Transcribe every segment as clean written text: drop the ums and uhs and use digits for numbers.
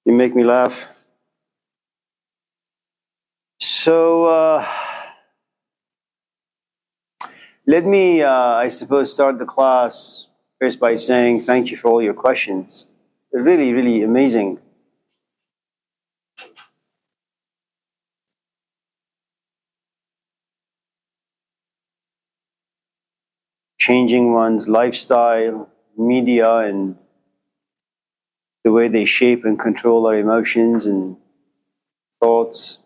You make me laugh. So let me, I suppose, start the class first by saying thank you for all your questions. They're really, really amazing. Changing one's lifestyle, media, and the way they shape and control our emotions and thoughts,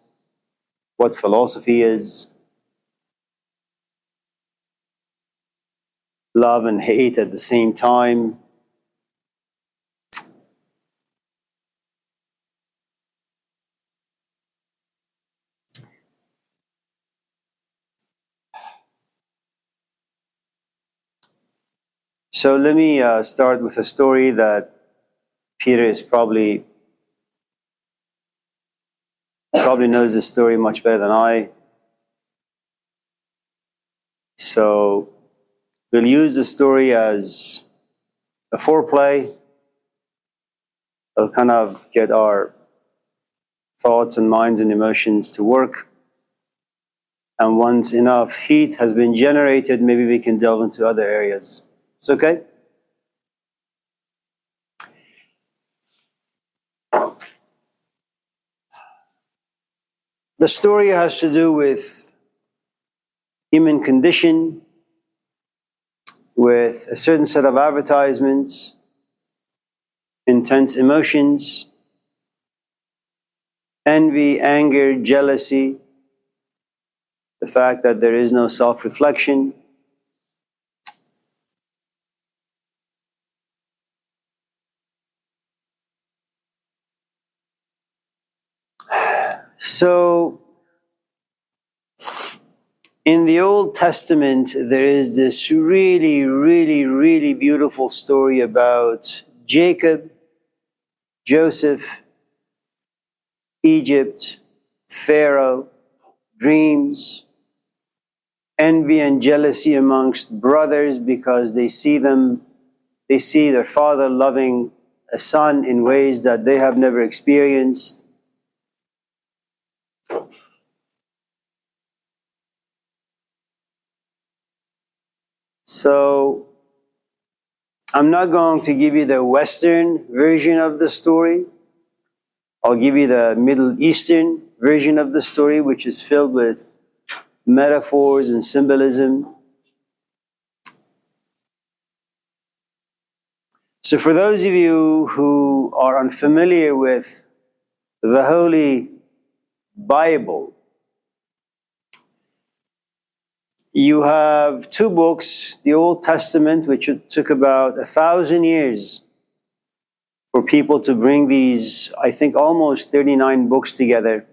what philosophy is, love and hate at the same time. So let me start with a story that Peter is probably knows this story much better than I. So we'll use the story as a foreplay. It'll kind of get our thoughts and minds and emotions to work. And once enough heat has been generated, maybe we can delve into other areas. It's okay? The story has to do with human condition, with a certain set of advertisements, intense emotions, envy, anger, jealousy, the fact that there is no self-reflection. So, in the Old Testament, there is this really, really, really beautiful story about Jacob, Joseph, Egypt, Pharaoh, dreams, envy and jealousy amongst brothers because they see their father loving a son in ways that they have never experienced. So, I'm not going to give you the Western version of the story. I'll give you the Middle Eastern version of the story, which is filled with metaphors and symbolism. So for those of you who are unfamiliar with the Holy Bible, you have two books, the Old Testament, which took about 1,000 years for people to bring these, I think, almost 39 books together.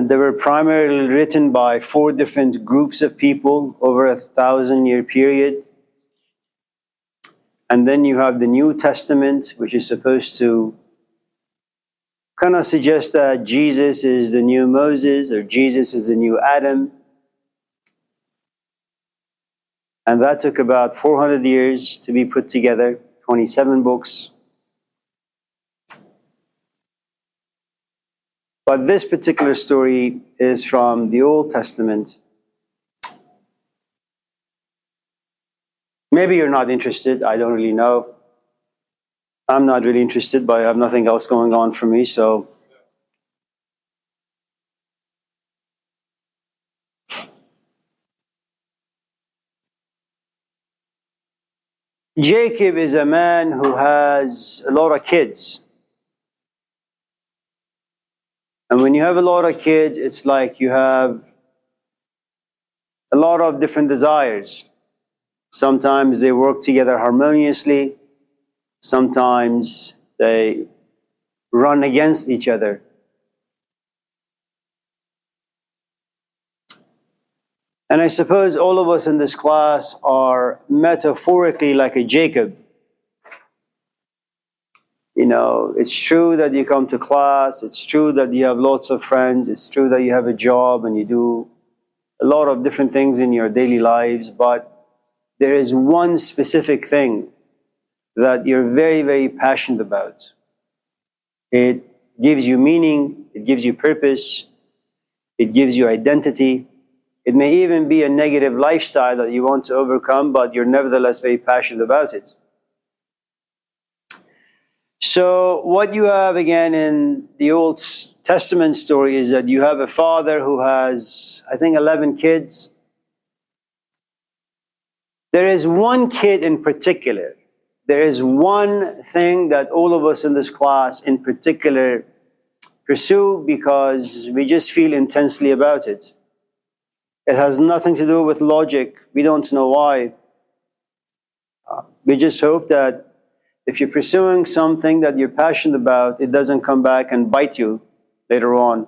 They were primarily written by 4 different groups of people over a 1,000-year period. And then you have the New Testament, which is supposed to kind of suggest that Jesus is the new Moses or Jesus is the new Adam. And that took about 400 years to be put together, 27 books. But this particular story is from the Old Testament. Maybe you're not interested, I don't really know. I'm not really interested, but I have nothing else going on for me, so. Jacob is a man who has a lot of kids. And when you have a lot of kids, it's like you have a lot of different desires. Sometimes they work together harmoniously. Sometimes they run against each other. And I suppose all of us in this class are metaphorically like a Jacob. You know, it's true that you come to class, it's true that you have lots of friends, it's true that you have a job and you do a lot of different things in your daily lives, but there is one specific thing that you're very, very passionate about. It gives you meaning, it gives you purpose, it gives you identity. It may even be a negative lifestyle that you want to overcome, but you're nevertheless very passionate about it. So what you have again in the Old Testament story is that you have a father who has, I think, 11 kids. There is one kid in particular. There is one thing that all of us in this class in particular pursue because we just feel intensely about it. It has nothing to do with logic. We don't know why. We just hope that if you're pursuing something that you're passionate about, it doesn't come back and bite you later on.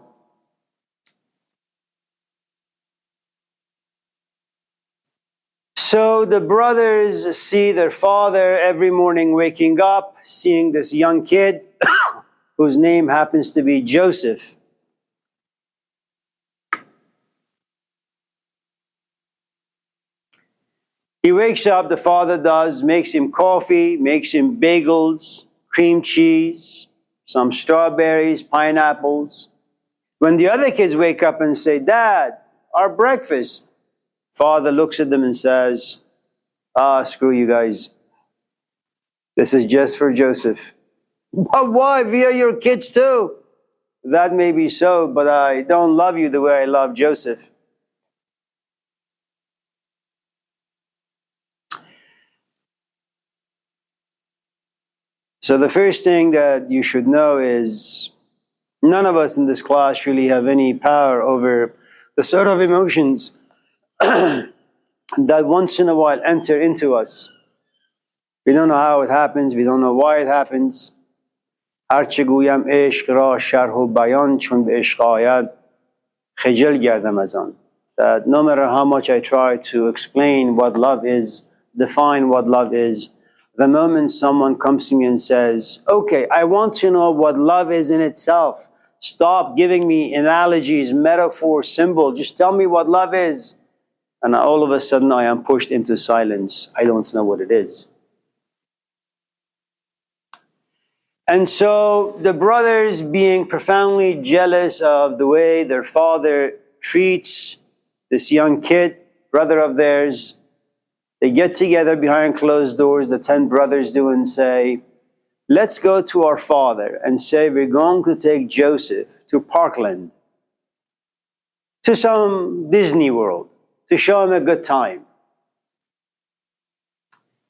So the brothers see their father every morning waking up, seeing this young kid whose name happens to be Joseph. He wakes up, the father does, makes him coffee, makes him bagels, cream cheese, some strawberries, pineapples. When the other kids wake up and say, "Dad, our breakfast," father looks at them and says, "Screw you guys. This is just for Joseph." "But why? We are your kids too." "That may be so, but I don't love you the way I love Joseph." So the first thing that you should know is none of us in this class really have any power over the sort of emotions that once in a while enter into us. We don't know how it happens. We don't know why it happens. هرچه گویم عشق را شرح و بیان چون به عشق آید خجل گردم از آن. That no matter how much I try to explain what love is, define what love is, the moment someone comes to me and says, "Okay, I want to know what love is in itself. Stop giving me analogies, metaphors, symbols. Just tell me what love is." And all of a sudden I am pushed into silence. I don't know what it is. And so the brothers, being profoundly jealous of the way their father treats this young kid, brother of theirs, they get together behind closed doors, the 10 brothers do, and say, "Let's go to our father and say we're going to take Joseph to Parkland, to some Disney World, to show him a good time.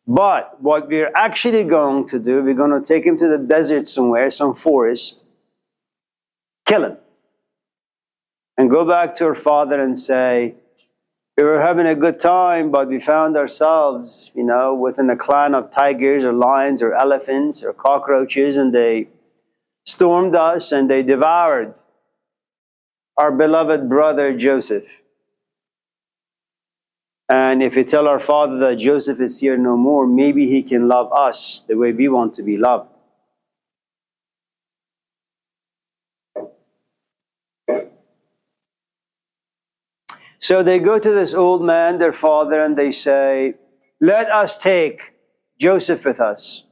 But what we're actually going to do, we're going to take him to the desert somewhere, some forest, kill him, and go back to our father and say, we were having a good time, but we found ourselves, within a clan of tigers or lions or elephants or cockroaches, and they stormed us and they devoured our beloved brother Joseph. And if we tell our father that Joseph is here no more, maybe he can love us the way we want to be loved." So they go to this old man, their father, and they say, "Let us take Joseph with us."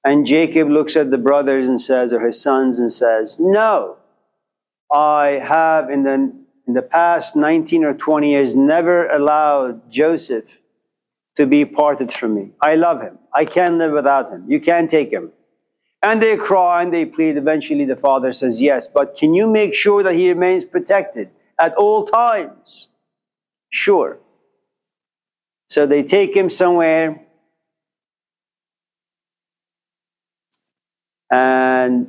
And Jacob looks at the brothers and says, or his sons, and says, "No, I have in the past 19 or 20 years never allowed Joseph to be parted from me. I love him. I can't live without him. You can't take him." And they cry and they plead. Eventually the father says, "Yes, but can you make sure that he remains protected at all times?" "Sure." So they take him somewhere, and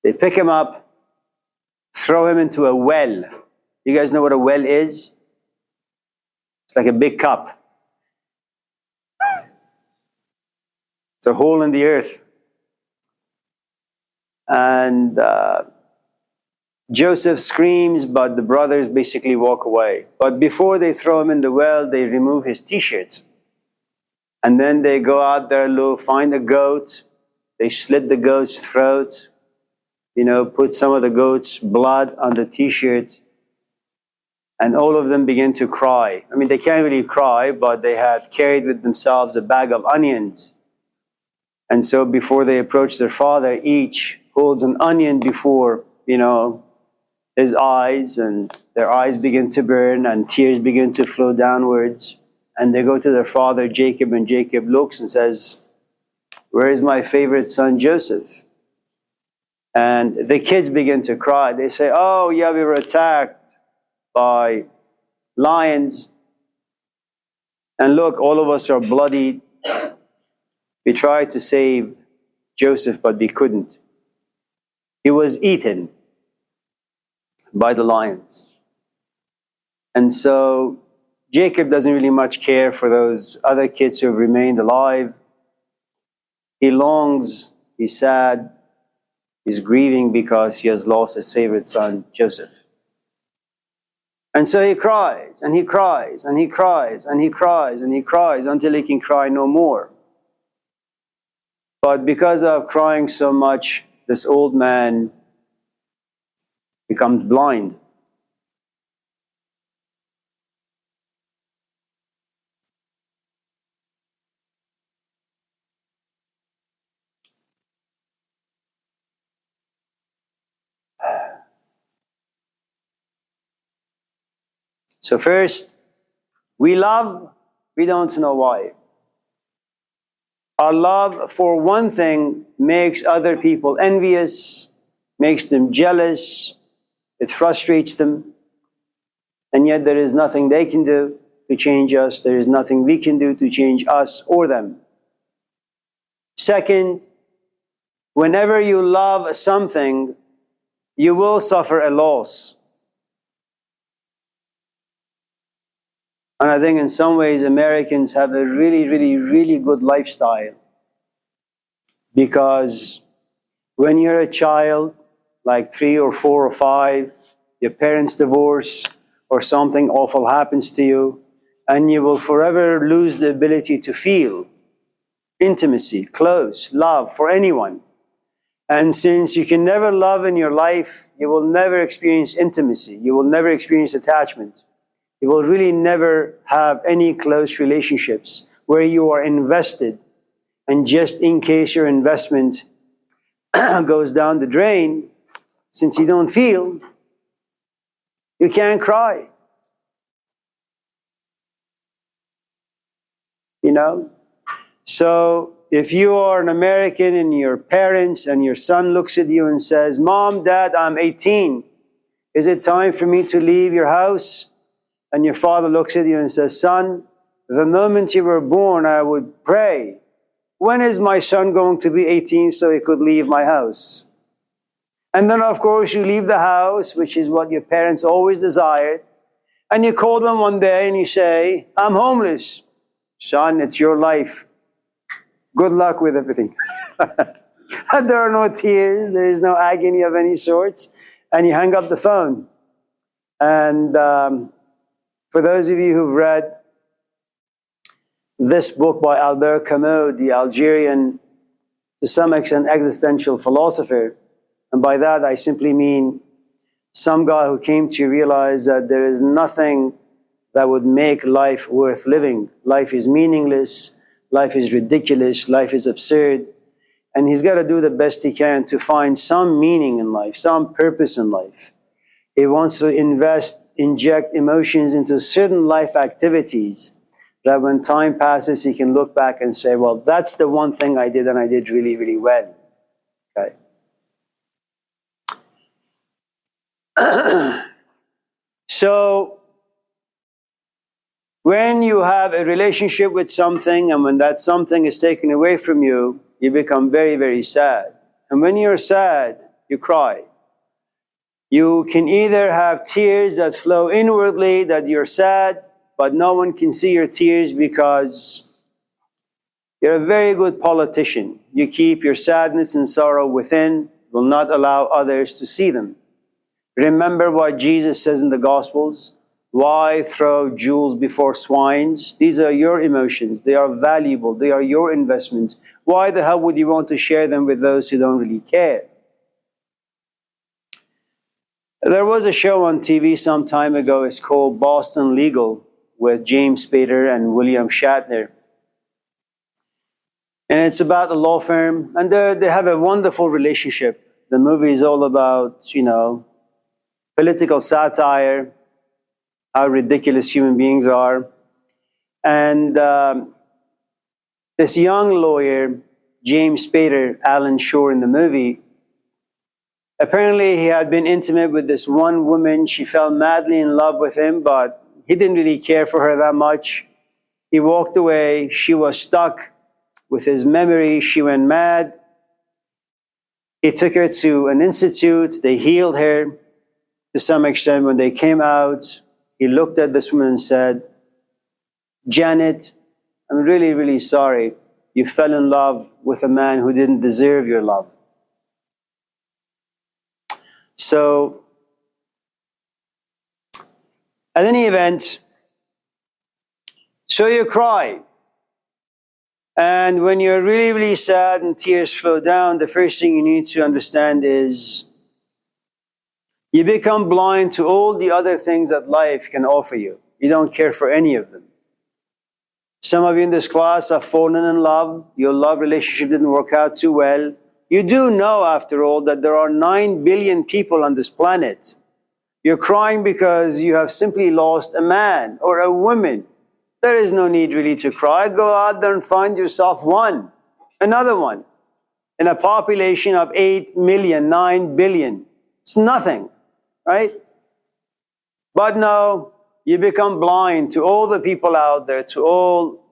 they pick him up, throw him into a well. You guys know what a well is? It's like a big cup. It's a hole in the earth. And Joseph screams, but the brothers basically walk away. But before they throw him in the well, they remove his t-shirts. And then they go out there, find a goat. They slit the goat's throat, put some of the goat's blood on the t-shirt. And all of them begin to cry. I mean, they can't really cry, but they had carried with themselves a bag of onions. And so before they approach their father, each holds an onion before, his eyes, and their eyes begin to burn and tears begin to flow downwards. And they go to their father, Jacob, and Jacob looks and says, "Where is my favorite son, Joseph?" And the kids begin to cry. They say, "Oh, yeah, we were attacked by lions. And look, all of us are bloodied. We tried to save Joseph, but we couldn't. He was eaten by the lions." And so Jacob doesn't really much care for those other kids who have remained alive. He longs, he's sad, he's grieving because he has lost his favorite son, Joseph. And so he cries, and he cries, and he cries, and he cries, and he cries until he can cry no more. But because of crying so much, this old man becomes blind. So first, we love, we don't know why. Our love, for one thing, makes other people envious, makes them jealous, it frustrates them, and yet there is nothing they can do to change us. There is nothing we can do to change us or them. Second, whenever you love something, you will suffer a loss. And I think in some ways Americans have a really, really, really good lifestyle. Because when you're a child, like 3 or 4 or 5, your parents divorce or something awful happens to you, and you will forever lose the ability to feel intimacy, close, love for anyone. And since you can never love in your life, you will never experience intimacy. You will never experience attachment. You will really never have any close relationships where you are invested. And just in case your investment goes down the drain, since you don't feel, you can't cry. So if you are an American and your parents and your son looks at you and says, "Mom, Dad, I'm 18. Is it time for me to leave your house?" And your father looks at you and says, "Son, the moment you were born, I would pray, when is my son going to be 18 so he could leave my house?" And then, of course, you leave the house, which is what your parents always desired. And you call them one day and you say, "I'm homeless." "Son, it's your life. Good luck with everything." And there are no tears. There is no agony of any sorts. And you hang up the phone. And for those of you who've read this book by Albert Camus, the Algerian, to some extent, existential philosopher, and by that I simply mean some guy who came to realize that there is nothing that would make life worth living. Life is meaningless, life is ridiculous, life is absurd, and he's got to do the best he can to find some meaning in life, some purpose in life. He wants to inject emotions into certain life activities that when time passes, he can look back and say, "Well, that's the one thing I did and I did really, really well." Okay. So, when you have a relationship with something and when that something is taken away from you, you become very, very sad. And when you're sad, you cry. You can either have tears that flow inwardly, that you're sad, but no one can see your tears because you're a very good politician. You keep your sadness and sorrow within, will not allow others to see them. Remember what Jesus says in the Gospels. Why throw jewels before swines? These are your emotions. They are valuable. They are your investments. Why the hell would you want to share them with those who don't really care? There was a show on TV some time ago. It's called Boston Legal with James Spader and William Shatner. And it's about a law firm, and they have a wonderful relationship. The movie is all about, political satire, how ridiculous human beings are. And this young lawyer, James Spader, Alan Shore in the movie, apparently he had been intimate with this one woman. She fell madly in love with him, but he didn't really care for her that much. He walked away. She was stuck with his memory. She went mad. He took her to an institute. They healed her to some extent. When they came out, he looked at this woman and said, "Janet, I'm really, really sorry. You fell in love with a man who didn't deserve your love." So, at any event, so you cry. And when you're really, really sad and tears flow down, the first thing you need to understand is you become blind to all the other things that life can offer you. You don't care for any of them. Some of you in this class have fallen in love. Your love relationship didn't work out too well. You do know, after all, that there are 9 billion people on this planet. You're crying because you have simply lost a man or a woman. There is no need really to cry. Go out there and find yourself one, another one. In a population of 8 million, 9 billion. It's nothing, right? But no, you become blind to all the people out there, to all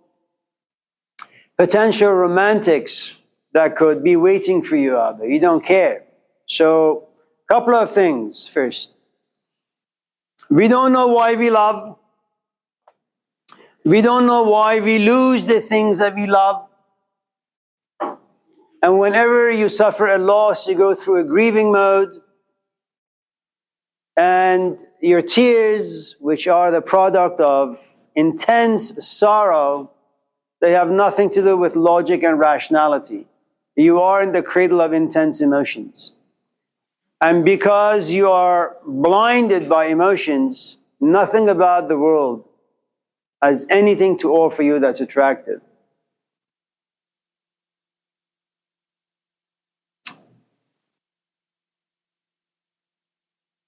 potential romantics that could be waiting for you out there. You don't care. So, a couple of things. First, we don't know why we love. We don't know why we lose the things that we love. And whenever you suffer a loss, you go through a grieving mode. And your tears, which are the product of intense sorrow, they have nothing to do with logic and rationality. You are in the cradle of intense emotions. And because you are blinded by emotions, nothing about the world has anything to offer you that's attractive.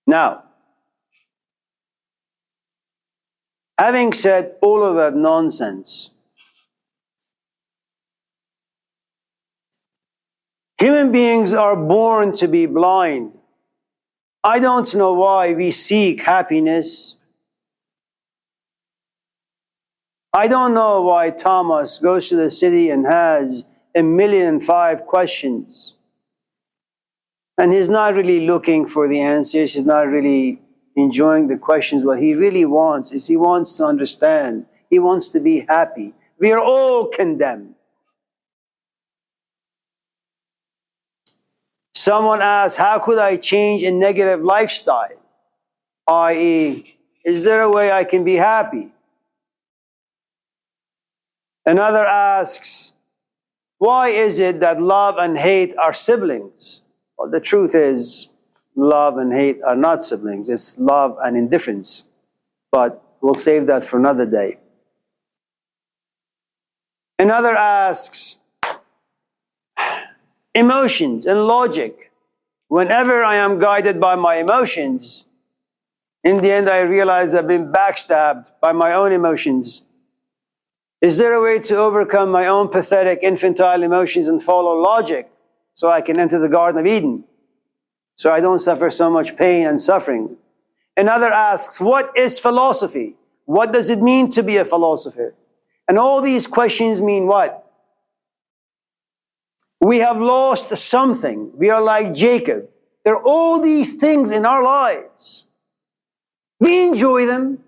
Now, having said all of that nonsense, human beings are born to be blind. I don't know why we seek happiness. I don't know why Thomas goes to the city and has 1,000,005 questions. And he's not really looking for the answers. He's not really enjoying the questions. What he really wants is he wants to understand. He wants to be happy. We are all condemned. Someone asks, how could I change a negative lifestyle? i.e., is there a way I can be happy? Another asks, why is it that love and hate are siblings? Well, the truth is, love and hate are not siblings. It's love and indifference. But we'll save that for another day. Another asks, emotions and logic. Whenever I am guided by my emotions, in the end I realize I've been backstabbed by my own emotions. Is there a way to overcome my own pathetic infantile emotions and follow logic so I can enter the Garden of Eden, so I don't suffer so much pain and suffering? Another asks, what is philosophy? What does it mean to be a philosopher? And all these questions mean what? We have lost something. We are like Jacob. There are all these things in our lives. We enjoy them.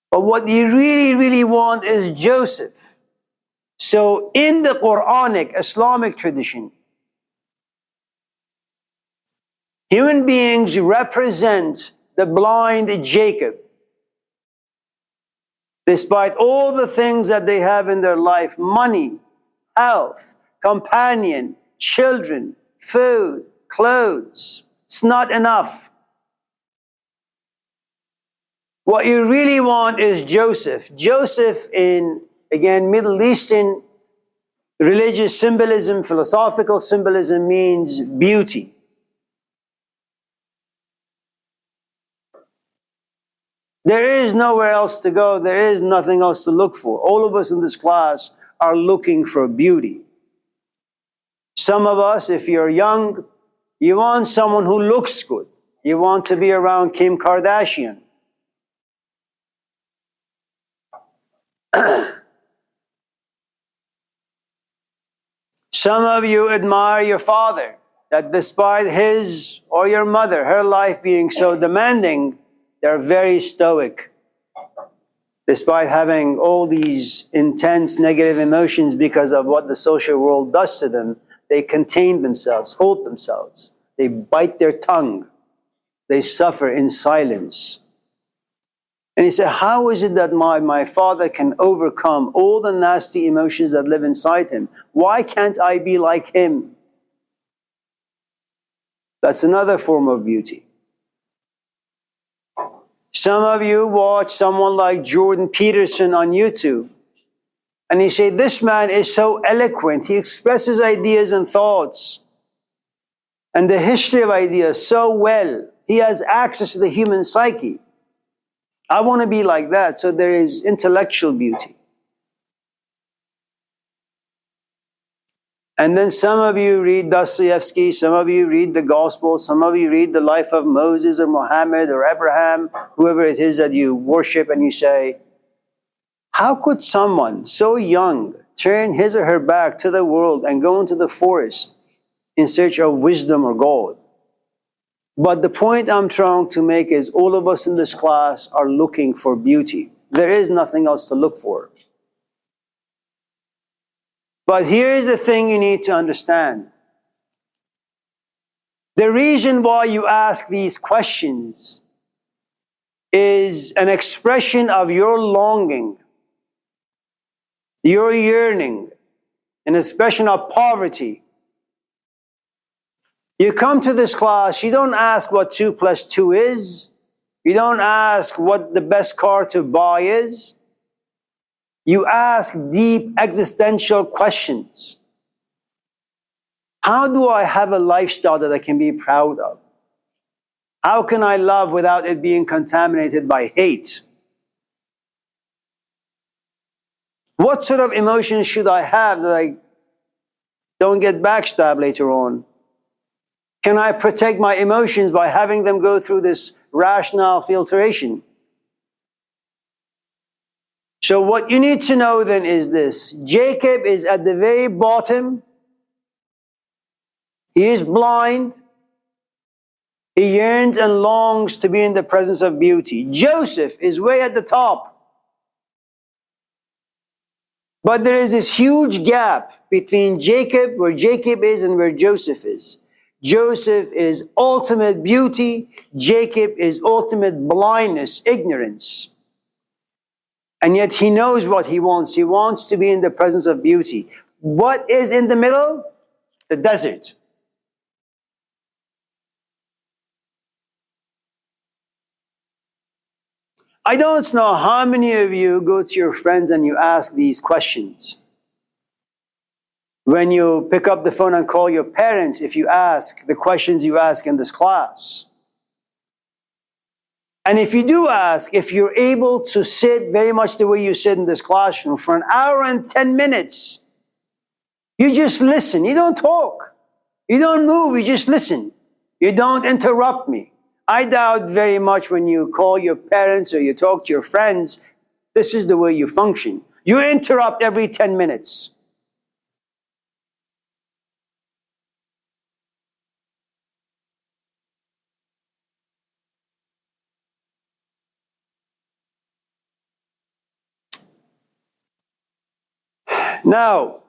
But what we really, really want is Joseph. So in the Quranic Islamic tradition, human beings represent the blind Jacob. Despite all the things that they have in their life, money, health, companion, children, food, clothes, it's not enough. What you really want is Joseph. Joseph in, again, Middle Eastern Religious symbolism, philosophical symbolism means beauty. There is nowhere else to go. There is nothing else to look for. All of us in this class are looking for beauty. Some of us, if you're young, you want someone who looks good. You want to be around Kim Kardashian. Some of you admire your father, that despite his or your mother, her life being so demanding, they're very stoic. Despite having all these intense negative emotions because of what the social world does to them, they contain themselves, hold themselves. They bite their tongue. They suffer in silence. And he said, how is it that my father can overcome all the nasty emotions that live inside him? Why can't I be like him? That's another form of beauty. Some of you watch someone like Jordan Peterson on YouTube, and you say, this man is so eloquent. He expresses ideas and thoughts and the history of ideas so well. He has access to the human psyche. I want to be like that. So there is intellectual beauty. And then some of you read Dostoevsky, some of you read the Gospels, some of you read the life of Moses or Muhammad or Abraham, whoever it is that you worship, and you say, how could someone so young turn his or her back to the world and go into the forest in search of wisdom or God? But the point I'm trying to make is all of us in this class are looking for beauty. There is nothing else to look for. But here's the thing you need to understand. The reason why you ask these questions is an expression of your longing, your yearning, an expression of poverty. You come to this class, you don't ask what 2 plus 2 is. You don't ask what the best car to buy is. You ask deep existential questions. How do I have a lifestyle that I can be proud of? How can I love without it being contaminated by hate? What sort of emotions should I have that I don't get backstabbed later on? Can I protect my emotions by having them go through this rational filtration? So what you need to know then is this. Jacob is at the very bottom. He is blind. He yearns and longs to be in the presence of beauty. Joseph is way at the top. But there is this huge gap between Jacob, where Jacob is, and where Joseph is. Joseph is ultimate beauty. Jacob is ultimate blindness, ignorance. And yet he knows what he wants. He wants to be in the presence of beauty. What is in the middle? The desert. I don't know how many of you go to your friends and you ask these questions. When you pick up the phone and call your parents, if you ask the questions you ask in this class. And if you do ask, if you're able to sit very much the way you sit in this classroom for an hour and 10 minutes, you just listen. You don't talk. You don't move. You just listen. You don't interrupt me. I doubt very much when you call your parents or you talk to your friends, this is the way you function. You interrupt every 10 minutes. Now,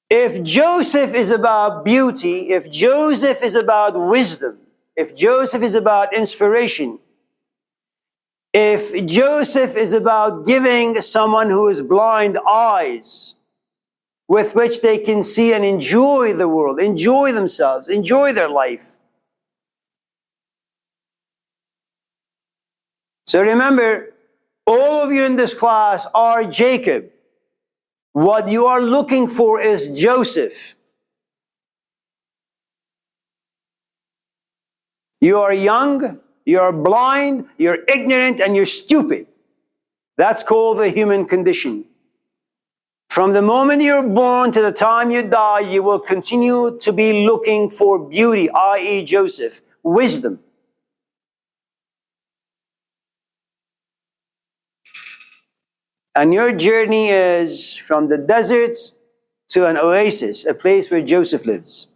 if Joseph is about beauty, if Joseph is about wisdom, if Joseph is about inspiration, if Joseph is about giving someone who is blind eyes with which they can see and enjoy the world, enjoy themselves, enjoy their life. So remember, All of you in this class are Jacob. What you are looking for is Joseph. You are young, you are blind, you're ignorant, and you're stupid. That's called the human condition. From the moment you're born to the time you die, you will continue to be looking for beauty, i.e. Joseph, wisdom. And your journey is from the desert to an oasis, a place where Joseph lives.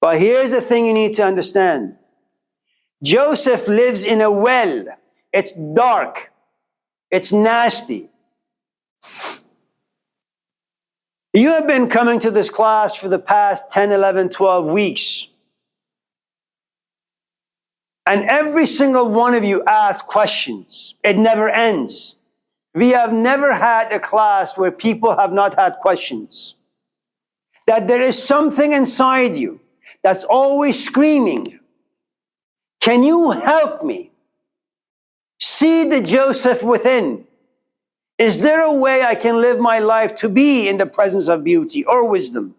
But here's the thing you need to understand. Joseph lives in a well. It's dark. It's nasty. You have been coming to this class for the past 10, 11, 12 weeks. And every single one of you asks questions. It never ends. We have never had a class where people have not had questions. That there is something inside you that's always screaming, can you help me see the Joseph within? Is there a way I can live my life to be in the presence of beauty or wisdom?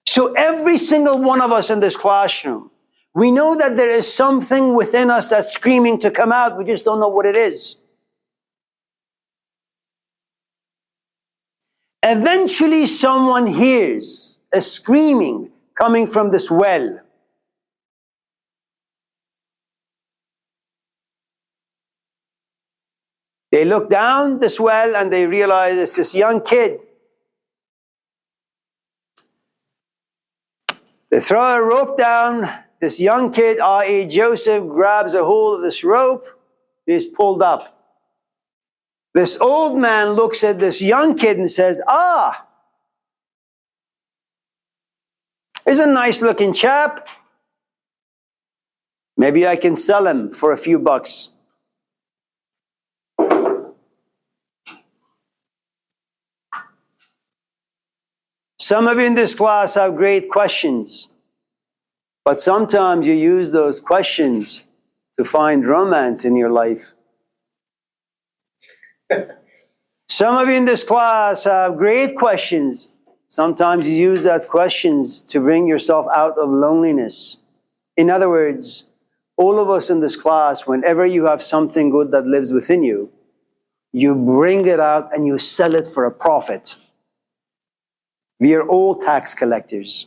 So every single one of us in this classroom, we know that there is something within us that's screaming to come out. We just don't know what it is. Eventually, someone hears a screaming coming from this well. They look down this well and they realize it's this young kid. They throw a rope down. This young kid, i.e. Joseph, grabs a hold of this rope. He's pulled up. This old man looks at this young kid and says, he's a nice looking chap. Maybe I can sell him for a few bucks. Some of you in this class have great questions. But sometimes you use those questions to find romance in your life. Some of you in this class have great questions. Sometimes you use those questions to bring yourself out of loneliness. In other words, all of us in this class, whenever you have something good that lives within you, you bring it out and you sell it for a profit. We are all tax collectors.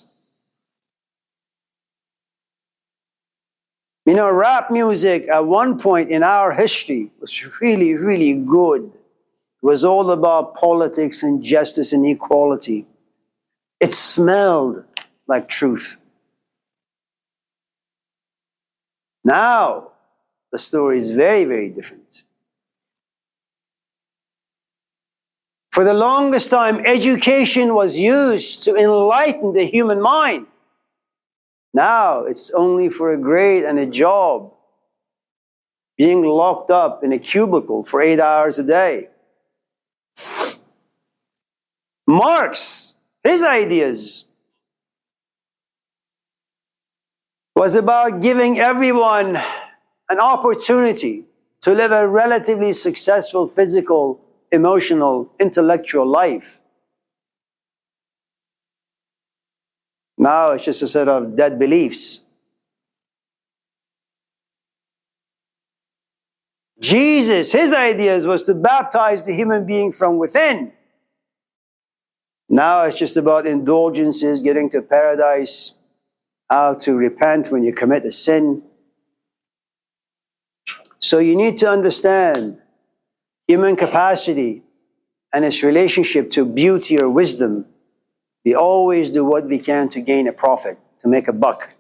You know, rap music at one point in our history was really, really good. It was all about politics and justice and equality. It smelled like truth. Now, the story is very, very different. For the longest time, education was used to enlighten the human mind. Now, it's only for a grade and a job. Being locked up in a cubicle for 8 hours a day. Marx, his ideas was about giving everyone an opportunity to live a relatively successful physical, emotional, intellectual life. Now it's just a set of dead beliefs. Jesus, his ideas was to baptize the human being from within. Now it's just about indulgences, getting to paradise, how to repent when you commit a sin. So you need to understand human capacity and its relationship to beauty or wisdom. We always do what we can to gain a profit, to make a buck.